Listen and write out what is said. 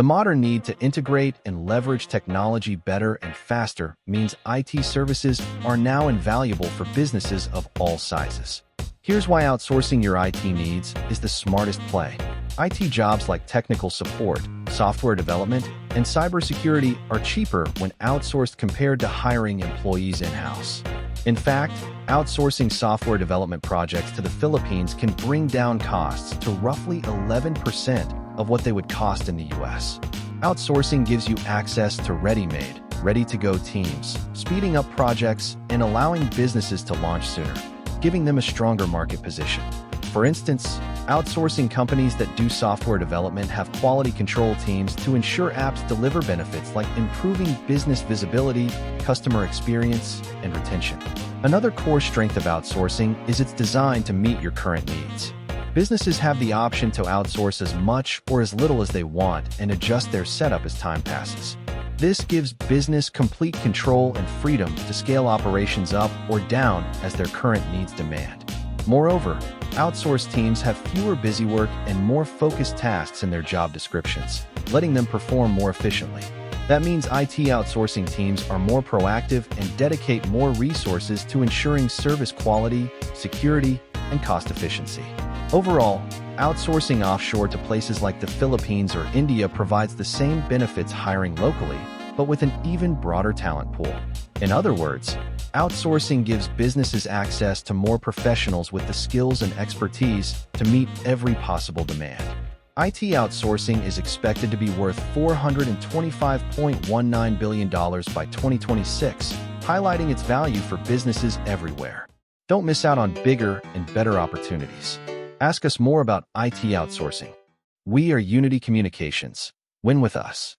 The modern need to integrate and leverage technology better and faster means IT services are now invaluable for businesses of all sizes. Here's why outsourcing your IT needs is the smartest play. IT jobs like technical support, software development, and cybersecurity are cheaper when outsourced compared to hiring employees in-house. In fact, outsourcing software development projects to the Philippines can bring down costs to roughly 11% of what they would cost in the US. Outsourcing gives you access to ready-made, ready-to-go teams, speeding up projects and allowing businesses to launch sooner, giving them a stronger market position. For instance, outsourcing companies that do software development have quality control teams to ensure apps deliver benefits like improving business visibility, customer experience, and retention. Another core strength of outsourcing is its design to meet your current needs. Businesses have the option to outsource as much or as little as they want and adjust their setup as time passes. This gives business complete control and freedom to scale operations up or down as their current needs demand. Moreover, outsourced teams have fewer busy work and more focused tasks in their job descriptions, letting them perform more efficiently. That means IT outsourcing teams are more proactive and dedicate more resources to ensuring service quality, security, and cost efficiency. Overall, outsourcing offshore to places like the Philippines or India provides the same benefits hiring locally, but with an even broader talent pool. In other words, outsourcing gives businesses access to more professionals with the skills and expertise to meet every possible demand. IT outsourcing is expected to be worth $425.19 billion by 2026, highlighting its value for businesses everywhere. Don't miss out on bigger and better opportunities. Ask us more about IT outsourcing. We are Unity Communications. Win with us.